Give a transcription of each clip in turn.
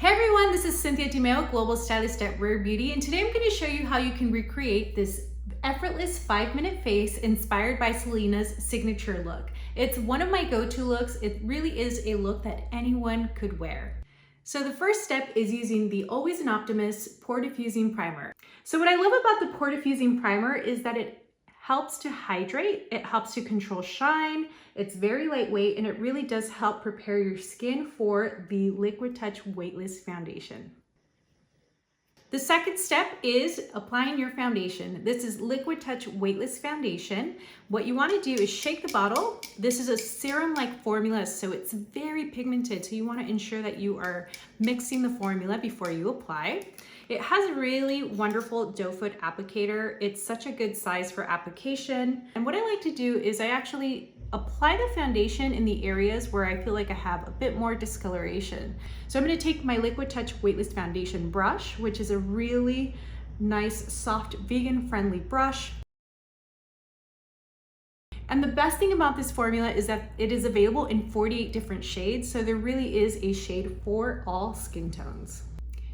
Hey everyone, this is Cynthia Di Meo, Global Stylist at Rare Beauty, and today I'm going to show you how you can recreate this effortless 5-minute face inspired by Selena's signature look. It's one of my go-to looks. It really is a look that anyone could wear. So the first step is using the Always an Optimist Pore Diffusing Primer. So what I love about the Pore Diffusing Primer is that it helps to hydrate, it helps to control shine, it's very lightweight, and it really does help prepare your skin for the Liquid Touch Weightless Foundation. The second step is applying your foundation. This is Liquid Touch Weightless Foundation. What you want to do is shake the bottle. This is a serum-like formula, so it's very pigmented, so you want to ensure that you are mixing the formula before you apply. It has a really wonderful doe foot applicator. It's such a good size for application. And what I like to do is I actually apply the foundation in the areas where I feel like I have a bit more discoloration. So I'm going to take my Liquid Touch Weightless Foundation brush, which is a really nice, soft, vegan-friendly brush. And the best thing about this formula is that it is available in 48 different shades, so there really is a shade for all skin tones.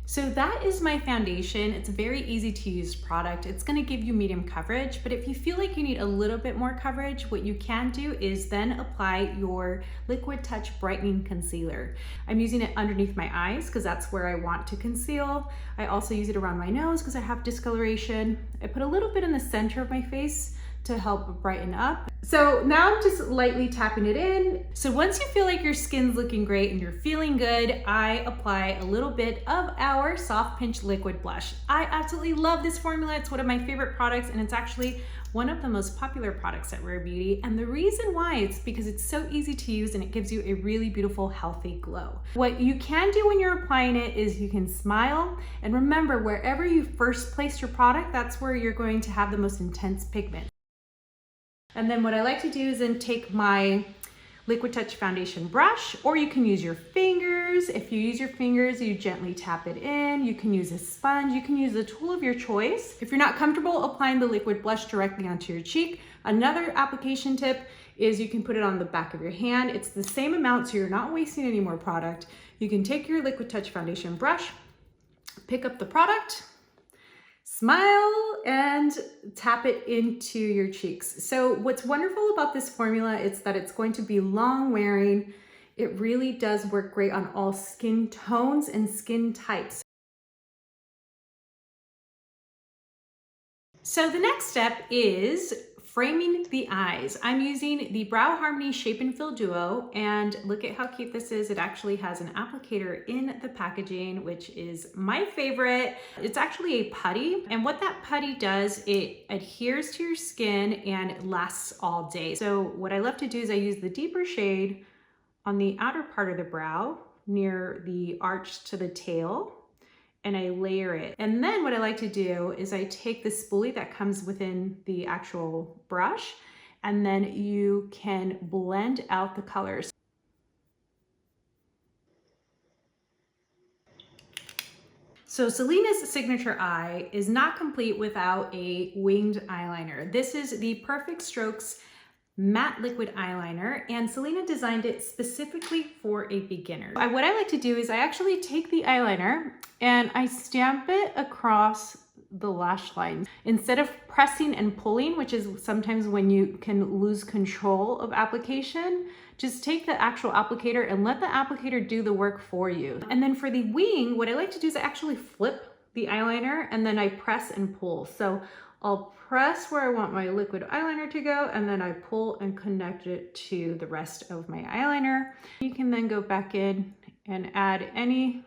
So that is my foundation. It's a very easy to use product. It's gonna give you medium coverage, but if you feel like you need a little bit more coverage, what you can do is then apply your Liquid Touch Brightening Concealer. I'm using it underneath my eyes because that's where I want to conceal. I also use it around my nose because I have discoloration. I put a little bit in the center of my face to help brighten up. So now I'm just lightly tapping it in. So once you feel like your skin's looking great and you're feeling good, I apply a little bit of our Soft Pinch Liquid Blush. I absolutely love this formula. It's one of my favorite products, and it's actually one of the most popular products at Rare Beauty. And the reason why is because it's so easy to use and it gives you a really beautiful, healthy glow. What you can do when you're applying it is you can smile, and remember, wherever you first place your product, that's where you're going to have the most intense pigment. And then what I like to do is then take my Liquid Touch Foundation brush, or you can use your fingers. If you use your fingers, you gently tap it in. You can use a sponge. You can use a tool of your choice. If you're not comfortable applying the liquid blush directly onto your cheek, another application tip is you can put it on the back of your hand. It's the same amount, so you're not wasting any more product. You can take your Liquid Touch Foundation brush, pick up the product, smile, and tap it into your cheeks. So what's wonderful about this formula is that it's going to be long wearing. It really does work great on all skin tones and skin types. So the next step is framing the eyes. I'm using the Brow Harmony Shape and Fill Duo, and look at how cute this is. It actually has an applicator in the packaging, which is my favorite. It's actually a putty, and what that putty does, it adheres to your skin and it lasts all day. So what I love to do is I use the deeper shade on the outer part of the brow near the arch to the tail, and I layer it. And then what I like to do is I take the spoolie that comes within the actual brush, and then you can blend out the colors. So Selena's signature eye is not complete without a winged eyeliner. This is the Perfect Strokes matte liquid eyeliner, and Selena designed it specifically for a beginner. What I like to do is I actually take the eyeliner and I stamp it across the lash line. Instead of pressing and pulling, which is sometimes when you can lose control of application, just take the actual applicator and let the applicator do the work for you. And then for the wing, what I like to do is I actually flip the eyeliner and then I press and pull. So I'll press where I want my liquid eyeliner to go, and then I pull and connect it to the rest of my eyeliner. You can then go back in and add any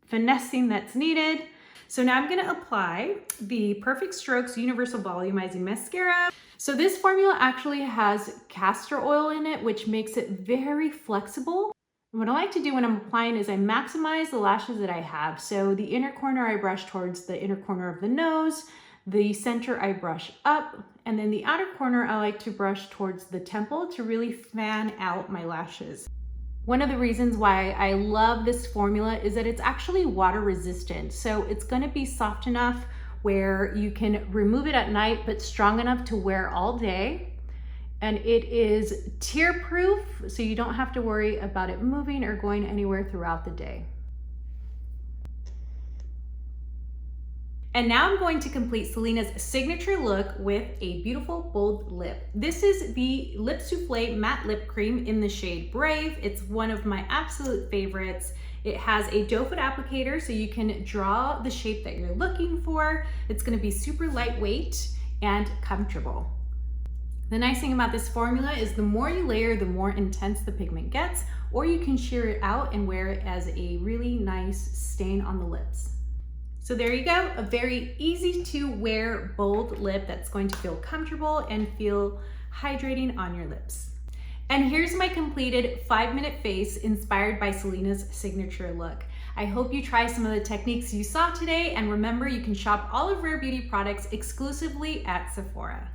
finessing that's needed. So now I'm gonna apply the Perfect Strokes Universal Volumizing Mascara. So this formula actually has castor oil in it, which makes it very flexible. What I like to do when I'm applying is I maximize the lashes that I have. So the inner corner I brush towards the inner corner of the nose, the center I brush up, and then the outer corner I like to brush towards the temple to really fan out my lashes. One of the reasons why I love this formula is that it's actually water resistant. So it's gonna be soft enough where you can remove it at night, but strong enough to wear all day. And it is tear proof, so you don't have to worry about it moving or going anywhere throughout the day. And now I'm going to complete Selena's signature look with a beautiful bold lip. This is the Lip Soufflé Matte Lip Cream in the shade Brave. It's one of my absolute favorites. It has a doe foot applicator so you can draw the shape that you're looking for. It's gonna be super lightweight and comfortable. The nice thing about this formula is the more you layer, the more intense the pigment gets, or you can sheer it out and wear it as a really nice stain on the lips. So there you go, a very easy to wear bold lip that's going to feel comfortable and feel hydrating on your lips. And here's my completed 5-minute face inspired by Selena's signature look. I hope you try some of the techniques you saw today, and remember, you can shop all of Rare Beauty products exclusively at Sephora.